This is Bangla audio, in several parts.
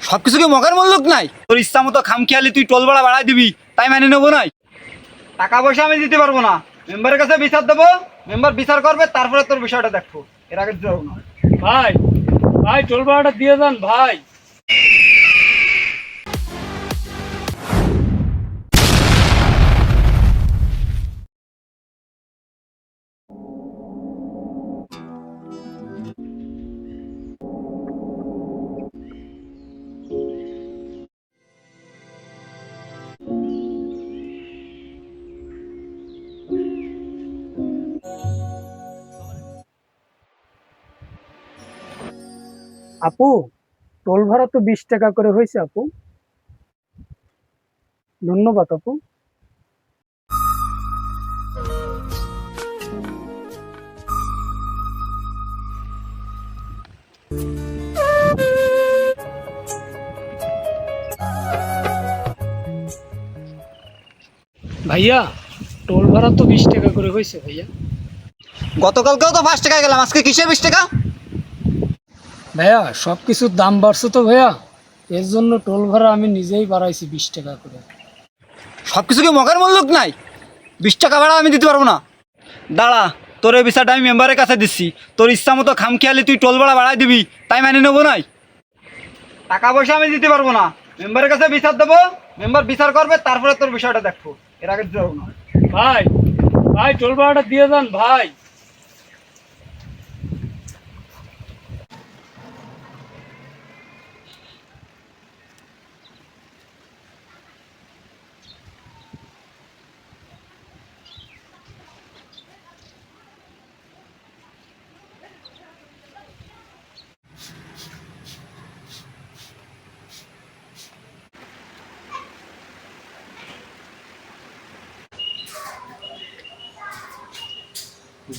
সবকিছু কি মগের মূল্য নাই? তোর ইচ্ছা মতো খামখেয়ালি তুই টোল ভাড়া বাড়াই দিবি, তাই মেনে নেবো নাই? টাকা পয়সা আমি দিতে পারবো না। মেম্বারের কাছে বিচার দেবো, মেম্বার বিচার করবে, তারপরে তোর বিষয়টা দেখবো। এর আগে দিতে পারবো না। ভাই ভাই টোল ভাড়াটা দিয়ে যান ভাই। আপু, টোল ভাড়া তো 20 টাকা করে হয়েছে আপু। ধন্যবাদ আপু। ভাইয়া, টোল ভাড়া তো 20 টাকা করে হয়েছে ভাইয়া। গতকালকেও তো 5 টাকা গেলাম, আজকে কিসে 20 টাকা? ভাইয়া সব কিছুর দাম বাড়ছে তো ভাইয়া, এর জন্য টোল ভাড়া আমি নিজেই বাড়াইছি 20 টাকা করে। সবকিছু কি মগের মূল্য নাই? 20 টাকা ভাড়া আমি দিতে পারবো না। দাঁড়া, তোর এই বিচারটা আমি মেম্বারের কাছে দিচ্ছি। তোর ইচ্ছা মতো খামখেয়ালি তুই টোল ভাড়া বাড়াই দিবি, তাই মেনে নেবো নাই? টাকা পয়সা আমি দিতে পারবো না। মেম্বারের কাছে বিচার দেবো, মেম্বার বিচার করবে, তারপরে তোর বিষয়টা দেখবো। এর আগে দিতে পারবো না। ভাই ভাই টোল ভাড়াটা দিয়ে যান ভাই।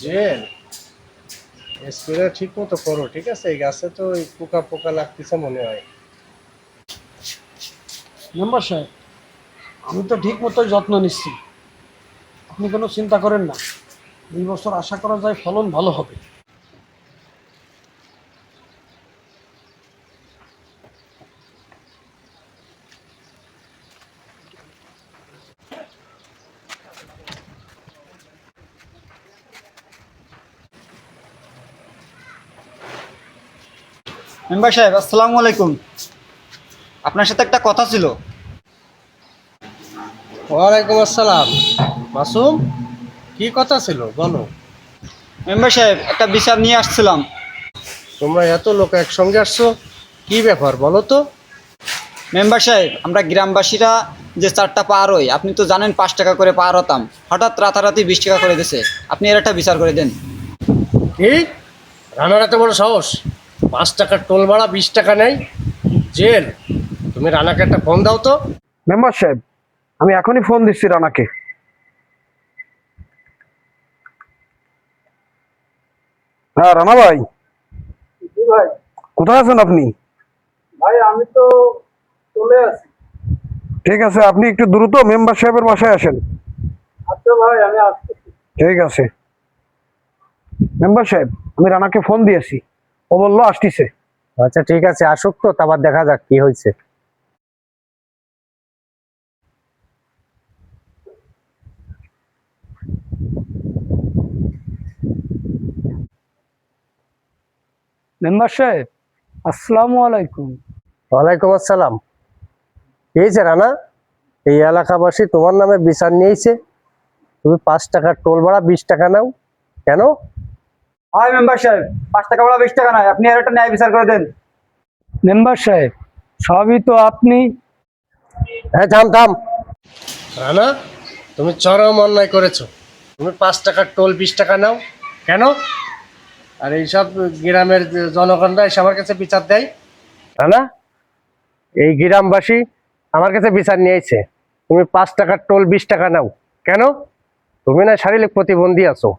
যে স্প্রে ঠিক মতো করো, ঠিক আছে? এই গাছে তো এই পোকা পোকা লাগতেছে মনে হয়। মেম্বার সাহেব, আমি তো ঠিক মতো যত্ন নিচ্ছি, আপনি কোনো চিন্তা করেন না। 2 বছর আশা করা যায় ফলন ভালো হবে। মেম্বার সাহেব, আসসালামু আলাইকুম। আপনার সাথে একটা কথা ছিল। ওয়ালাইকুম আসসালাম। মাসুম, কি কথা ছিল বলো? মেম্বার সাহেব, একটা বিচার নিয়ে আসছিলাম। তোমরা এত লোক একসঙ্গে আসছো, কি ব্যাপার বলো তো? মেম্বার সাহেব, আমরা গ্রামবাসীরা যে 4টা পার হই, আপনি তো জানেন 5 টাকা করে পার হতাম। হঠাৎ রাতারাতি 20 টাকা করে দিছে। আপনি এর একটা বিচার করে দেন। কি? রানার এত বড় সাহস! 5 টাকার টোল ভাড়া 20 টাকা নেই? জেল! তুমি রানাকে একটা ফোন দাও তো। মেম্বার সাহেব, আমি এখনই ফোন দিচ্ছি রানাকে। হ্যাঁ রানা ভাই, জি ভাই। কোথায় আছেন আপনি? ভাই আমি তো চলে আসি। ঠিক আছে, আপনি একটু দ্রুত মেম্বার সাহেবের বাসায় আসেন। আচ্ছা ভাই, আমি আসতেছি। ঠিক আছে মেম্বার সাহেব, আমি রানাকে ফোন দিয়েছি, ও বললো আসতিছে। আচ্ছা ঠিক আছে, আসুক তো, তারপর দেখা যাক কি হয়েছে। মেম্বার সাহেব, আসসালামু আলাইকুম। ওয়ালাইকুম আসসালাম। কি হয়েছে রানা? এই এলাকাবাসী তোমার নামে বিচার নিয়েছে, তুমি 5 টাকার টোল ভাড়া 20 টাকা নাও কেন? হয় মেম্বার সাহেব, 5 টাকা ভাড়া 20 টাকা নয়, আপনি এর একটা ন্যায় বিচার করে দেন। মেম্বার সাহেব, সবই তো আপনি। হ্যাঁ থাম থাম। রানা, তুমি চরম অন্যায় করেছো। তুমি 5 টাকার টোল 20 টাকা নাও কেন? আর এইসব গ্রামের জনগণরা এসে আমার কাছে বিচার দেয়। রানা, এই গ্রামবাসী আমার কাছে বিচার নিয়েছে, তুমি 5 টাকার টোল 20 টাকা নাও কেন? তুমি না শারীরিক প্রতিবন্ধী আছো,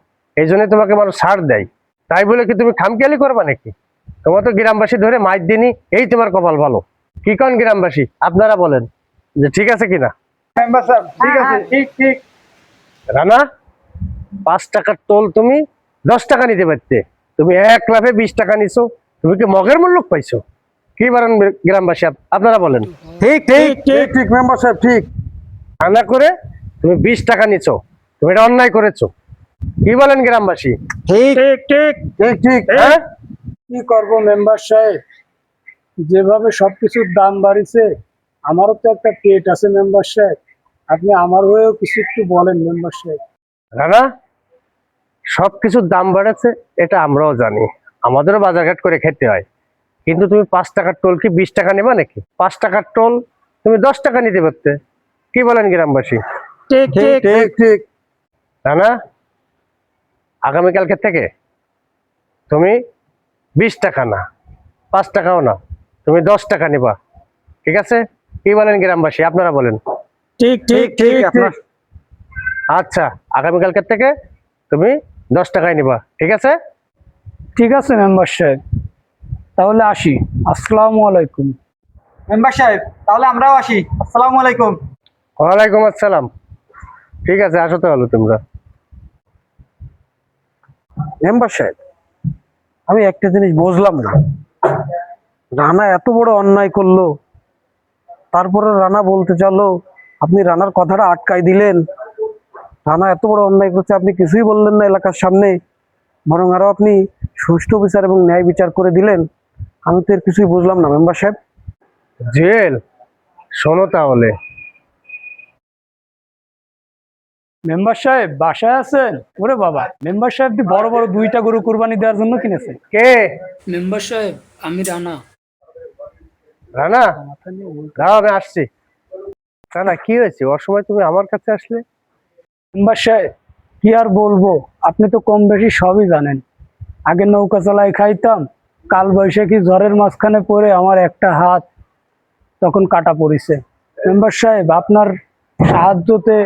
এই জন্য তোমাকে মানুষ ছাড় দেয়। তাই বলে কি তুমি খামখেয়ালি করবা নাকি? তোমার তো গ্রামবাসী ধরে মাইর দিনই, এই তোমার কপাল ভালো। কি কোন গ্রামবাসী, আপনারা বলেন যে ঠিক আছে কিনা? মেম্বার সাহেব, ঠিক আছে। ঠিক ঠিক। রানা, 5 টাকার টোল তুমি 10 টাকা নিতে পারতে, তুমি এক লাফে 20 টাকা নিছো। তুমি কি মগের মূল্য পাইছো? কি বলেন গ্রামবাসী আপনারা বলেন? ঠিক ঠিক ঠিক ঠিক মেম্বার সাহেব ঠিক। রান্না করে তুমি 20 টাকা নিছো, তুমি এটা অন্যায় করেছো। কি বলেন গ্রামবাসী? ঠিক ঠিক ঠিক ঠিক ঠিক। হ্যাঁ কি করব মেম্বার সাহেব, যেভাবে সবকিছুর দাম বাড়িছে আমারও তো একটা পেট আছে মেম্বার সাহেব, আপনি আমার হয়েও কিছু একটু বলেন মেম্বার সাহেব। রানা, সবকিছুর দাম বাড়াচ্ছে এটা আমরাও জানি, আমাদেরও বাজারঘাট করে খেতে হয়, কিন্তু তুমি 5 টাকার টোল কি 20 টাকা নেবা নাকি? 5 টাকার টোল তুমি 10 টাকা নিতে পারতে। কি বলেন গ্রামবাসী? ঠিক ঠিক ঠিক ঠিক। রানা, আগামীকালকে থেকে তুমি 20 টাকা না, 5 টাকাও না, তুমি 10 টাকা নিবা, ঠিক আছে? কি বলেন গ্রামবাসী, আপনারা বলেন। ঠিক ঠিক ঠিক আপনার আচ্ছা, আগামীকালকে থেকে তুমি 10 টাকায় নিবা, ঠিক আছে? ঠিক আছে মেম্বার সাহেব, তাহলে আসি। আসসালামু আলাইকুম। মেম্বার সাহেব তাহলে আমরাও আসি। আসসালামু আলাইকুম। ওয়ালাইকুম আসসালাম। ঠিক আছে, আসো তাহলে তোমরা। মেম্বার সাহেব, আমি একটা জিনিস বুঝলাম না, রানা এত বড় অন্যায় করলো, তারপরে রানা বলতে চালো আপনি রানার কথাটা আটকাই দিলেন। রানা এত বড় অন্যায় করছে, আপনি কিছুই বললেন না এলাকার সামনে, বরং আরো আপনি সুষ্ঠু বিচার এবং ন্যায় বিচার করে দিলেন। আমি তো এর কিছুই বুঝলাম না মেম্বার সাহেব। জুয়েল, শোনো তাহলে। মেম্বার সাহেব বাসায় আছেন? ওরে বাবা, মেম্বার সাহেব বড় বড় 2টা গরু কুরবানি দেওয়ার জন্য কিনেছে। কে? মেম্বার সাহেব আমি রানা। রানা, দাও আমি আসছি। রানা, কি হয়েছে? অসময় তুমি আমার কাছে আসলে? মেম্বার সাহেব কি আর বলবো, আপনি তো কম বেশি সবই জানেন। আগে নৌকা চালাই খাইতাম, কাল বৈশাখী ঝড়ের মাঝখানে পড়ে আমার একটা হাত তখন কাটা পড়েছে। মেম্বার সাহেব আপনার সাহায্যতে,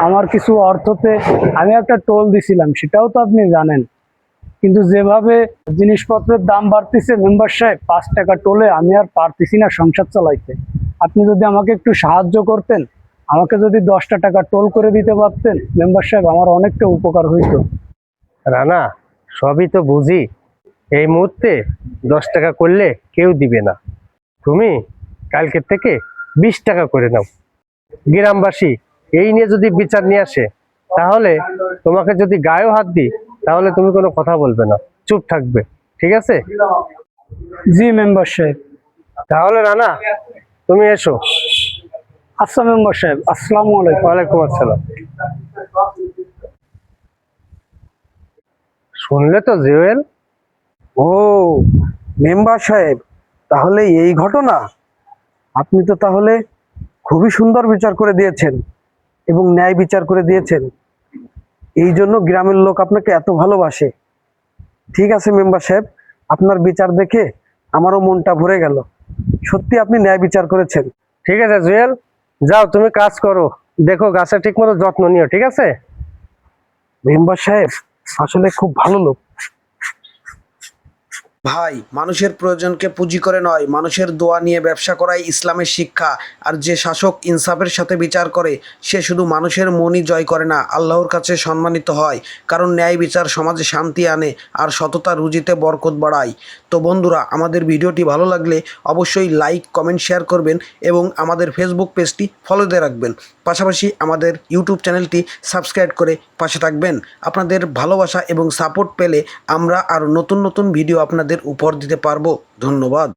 আমার কিছু অর্থতে আমি একটা টোল দিছিলাম, সেটাও তো আপনি জানেন। কিন্তু যেভাবে জিনিসপত্রের দাম বাড়তেছে মেম্বার সাহেব, 5 টাকা টোলে আমি আর পারতেছি না সংসার চালাইতে। আপনি যদি আমাকে একটু সাহায্য করতেন, আমাকে যদি 10টা টাকা টোল করে দিতে পারতেন মেম্বার সাহেব, আমার অনেকটা উপকার হইতো। রানা, সবই তো বুঝি, এই মুহূর্তে 10 টাকা করলে কেউ দিবে না, তুমি কালকে থেকে 20 টাকা করে নাও। গ্রামবাসী এই নিয়ে যদি বিচার নিয়ে আসে, তাহলে তোমাকে যদি গায়েও হাত দিই, তাহলে তুমি কোনো কথা বলবে না, চুপ থাকবে, ঠিক আছে? জি মেম্বার সাহেব। তাহলে রানা, তুমি এসো। আচ্ছা মেম্বার সাহেব, আসসালামু আলাইকুম। ওয়ালাইকুম আসসালাম। শুনলে তো জুয়েল? ও মেম্বার সাহেব, তাহলে এই ঘটনা। আপনি তো তাহলে খুবই সুন্দর বিচার করে দিয়েছেন এবং ন্যায় বিচার করে দিয়েছেন, এই জন্য গ্রামের লোক আপনাকে এত ভালোবাসে। ঠিক আছে মেম্বার সাহেব, আপনার বিচার দেখে আমারও মনটা ভরে গেল। সত্যি আপনি ন্যায় বিচার করেছেন। ঠিক আছে জুয়েল, যাও তুমি কাজ করো, দেখো গাছের ঠিক মতো যত্ন নিও, ঠিক আছে? মেম্বার সাহেব আসলে খুব ভালো লোক। ভাই, মানুষের প্রয়োজনকে পুঁজি করে নয়, মানুষের দোয়া নিয়ে ব্যবসা করাই ইসলামের শিক্ষা। আর যে শাসক ইনসাফের সাথে বিচার করে, সে শুধু মানুষের মনই জয় করে না, আল্লাহর কাছে সম্মানিত হয়। কারণ ন্যায় বিচার সমাজে শান্তি আনে আর সততা রুজিতে বরকত বাড়ায়। তো বন্ধুরা, আমাদের ভিডিওটি ভালো লাগলে অবশ্যই লাইক, কমেন্ট, শেয়ার করবেন এবং আমাদের ফেসবুক পেজটি ফলোতে রাখবেন। পাশাপাশি আমাদের ইউটিউব চ্যানেলটি সাবস্ক্রাইব করে পাশে থাকবেন। আপনাদের ভালোবাসা এবং সাপোর্ট পেলে আমরা আরও নতুন নতুন ভিডিও আপনাদের উপহার দিতে পারবো। ধন্যবাদ।